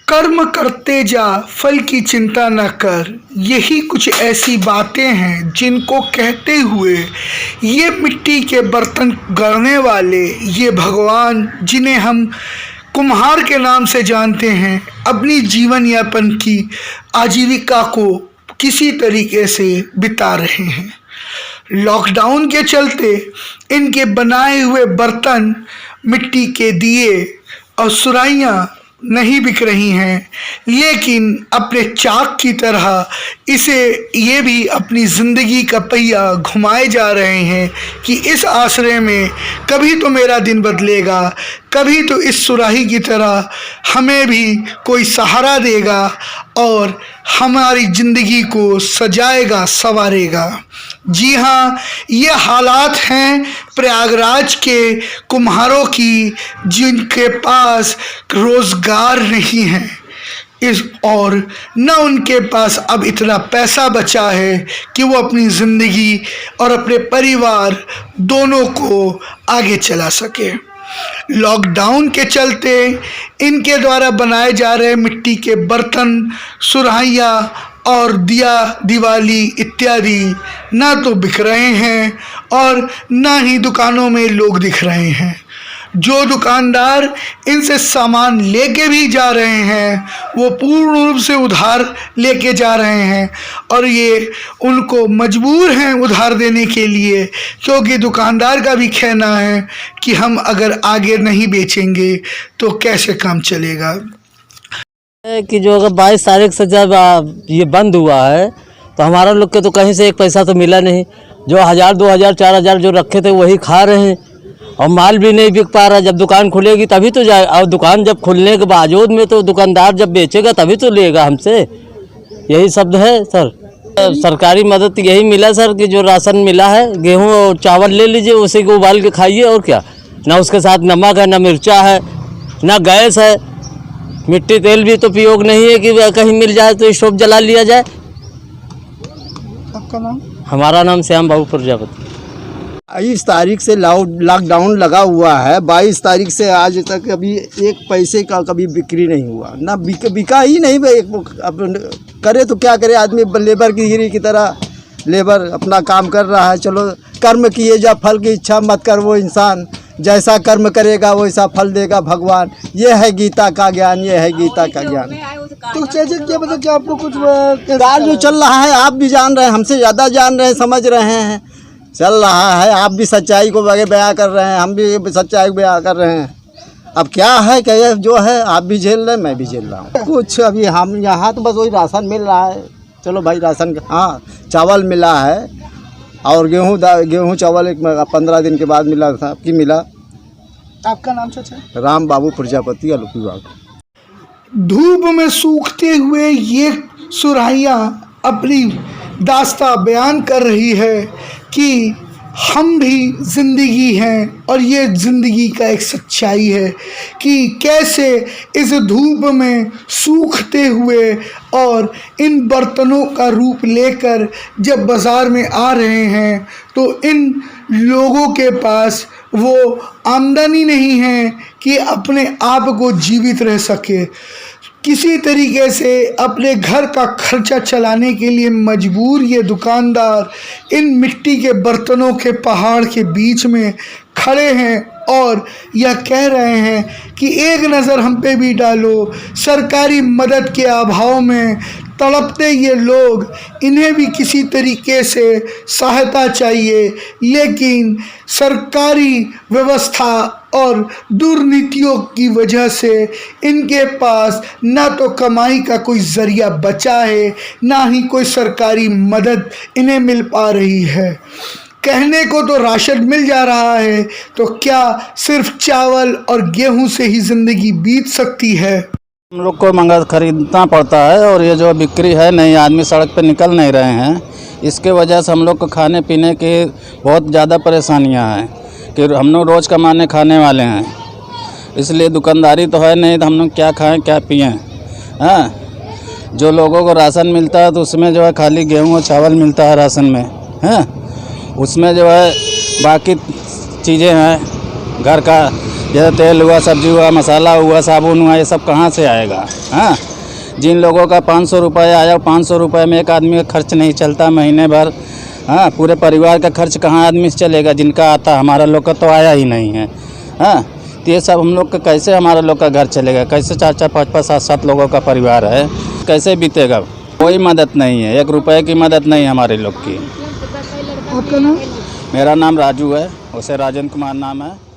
कर्म करते जा फल की चिंता न कर, यही कुछ ऐसी बातें हैं जिनको कहते हुए ये मिट्टी के बर्तन गढ़ने वाले ये भगवान, जिन्हें हम कुम्हार के नाम से जानते हैं, अपनी जीवन यापन की आजीविका को किसी तरीके से बिता रहे हैं। लॉकडाउन के चलते इनके बनाए हुए बर्तन, मिट्टी के दिए और सुराहियाँ नहीं बिक रही हैं, लेकिन अपने चाक की तरह इसे ये भी अपनी ज़िंदगी का पहिया घुमाए जा रहे हैं कि इस आसरे में कभी तो मेरा दिन बदलेगा, कभी तो इस सुराही की तरह हमें भी कोई सहारा देगा और हमारी ज़िंदगी को सजाएगा, संवारेगा। जी हाँ, ये हालात हैं प्रयागराज के कुम्हारों की, जिनके पास रोज़गार नहीं है और न उनके पास अब इतना पैसा बचा है कि वो अपनी ज़िंदगी और अपने परिवार दोनों को आगे चला सके। लॉकडाउन के चलते इनके द्वारा बनाए जा रहे मिट्टी के बर्तन, सुराहियाँ और दिया दिवाली इत्यादि ना तो बिक रहे हैं और ना ही दुकानों में लोग दिख रहे हैं। जो दुकानदार इनसे सामान लेके भी जा रहे हैं वो पूर्ण रूप से उधार लेके जा रहे हैं और ये उनको मजबूर हैं उधार देने के लिए, क्योंकि दुकानदार का भी कहना है कि हम अगर आगे नहीं बेचेंगे तो कैसे काम चलेगा। कि जो अगर 22 तारीख से जब ये बंद हुआ है तो हमारा लोग के तो कहीं से एक पैसा तो मिला नहीं। जो 1000, 2000, 4000 जो रखे थे वही खा रहे हैं और माल भी नहीं बिक पा रहा। जब दुकान खुलेगी तभी तो जाए, और दुकान जब खुलने के बावजूद में तो दुकानदार जब बेचेगा तभी तो लेगा हमसे। यही शब्द है सर। सरकारी मदद यही मिला सर कि जो राशन मिला है, गेहूँ और चावल ले लीजिए, उसी को उबाल के खाइए और क्या। ना उसके साथ नमक है, ना मिर्चा है, ना गैस है, मिट्टी तेल भी तो उपयोग नहीं है कि कहीं मिल जाए तो स्टोव जला लिया जाए। आपका नाम? हमारा नाम श्याम बाबू प्रजापति। 22 तारीख से लॉकडाउन लगा हुआ है। 22 तारीख से आज तक अभी एक पैसे का कभी बिक्री नहीं हुआ, ना बिका ही नहीं। अब करे तो क्या करे आदमी, लेबर की गिरी की तरह लेबर अपना काम कर रहा है। चलो कर्म किए जा फल की इच्छा मत कर, वो इंसान जैसा कर्म करेगा वैसा फल देगा भगवान। ये है गीता का ज्ञान, ये है गीता का ज्ञान। तो क्या मतलब कि आपको कुछ कार जो चल रहा है आप भी जान रहे हैं, हमसे ज़्यादा जान रहे हैं, समझ रहे हैं। चल रहा है, आप भी सच्चाई को बयां कर रहे हैं, हम भी सच्चाई को बयां कर रहे हैं। अब क्या है कि जो है आप भी झेल रहे हैं, मैं भी झेल रहा हूँ। कुछ अभी हम यहाँ तो बस वही राशन मिल रहा है। चलो भाई राशन, हाँ चावल मिला है और गेहूँ चावल एक 15 दिन के बाद मिला था कि मिला। आपका नाम चाचा? राम बाबू प्रजापति, आलोक विभाग। धूप में सूखते हुए ये सुराहियाँ अपनी दास्तां बयान कर रही है कि हम भी ज़िंदगी हैं और ये ज़िंदगी का एक सच्चाई है कि कैसे इस धूप में सूखते हुए और इन बर्तनों का रूप लेकर जब बाज़ार में आ रहे हैं तो इन लोगों के पास वो आमदनी नहीं है कि अपने आप को जीवित रह सके। किसी तरीके से अपने घर का खर्चा चलाने के लिए मजबूर ये दुकानदार इन मिट्टी के बर्तनों के पहाड़ के बीच में खड़े हैं और यह कह रहे हैं कि एक नज़र हम पे भी डालो। सरकारी मदद के अभाव में तड़पते ये लोग, इन्हें भी किसी तरीके से सहायता चाहिए, लेकिन सरकारी व्यवस्था और दुर्नीतियों की वजह से इनके पास ना तो कमाई का कोई ज़रिया बचा है, ना ही कोई सरकारी मदद इन्हें मिल पा रही है। कहने को तो राशन मिल जा रहा है, तो क्या सिर्फ चावल और गेहूं से ही ज़िंदगी बीत सकती है? हम लोग को मंगा खरीदना पड़ता है और ये जो बिक्री है नहीं, आदमी सड़क पे निकल नहीं रहे हैं। इसके वजह से हम लोग को खाने पीने की बहुत ज़्यादा परेशानियां हैं कि हम लोग रोज़ कमाने खाने वाले हैं, इसलिए दुकानदारी तो है नहीं तो हम लोग क्या खाएं क्या पिएं। हाँ, जो लोगों को राशन मिलता है तो उसमें जो है खाली गेहूँ और चावल मिलता है राशन में। हाँ, उसमें जो है बाकी चीज़ें हैं घर का जैसे तेल हुआ, सब्जी हुआ, मसाला हुआ, साबुन हुआ, ये सब कहाँ से आएगा? हाँ, जिन लोगों का 500 रुपये आया, 500 रुपये में एक आदमी का खर्च नहीं चलता महीने भर। हाँ, पूरे परिवार का खर्च कहाँ आदमी से चलेगा? जिनका आता, हमारा लोग का तो आया ही नहीं है। हाँ, तो ये सब हम लोग का कैसे हमारा लोग का घर चलेगा? कैसे 4-4, 5-5, 7-7 लोगों का परिवार है, कैसे बीतेगा? कोई मदद नहीं है, 1 रुपये की मदद नहीं हमारे लोग की। आपका नाम? मेरा नाम राजू है, उसे राजेंद्र कुमार नाम है।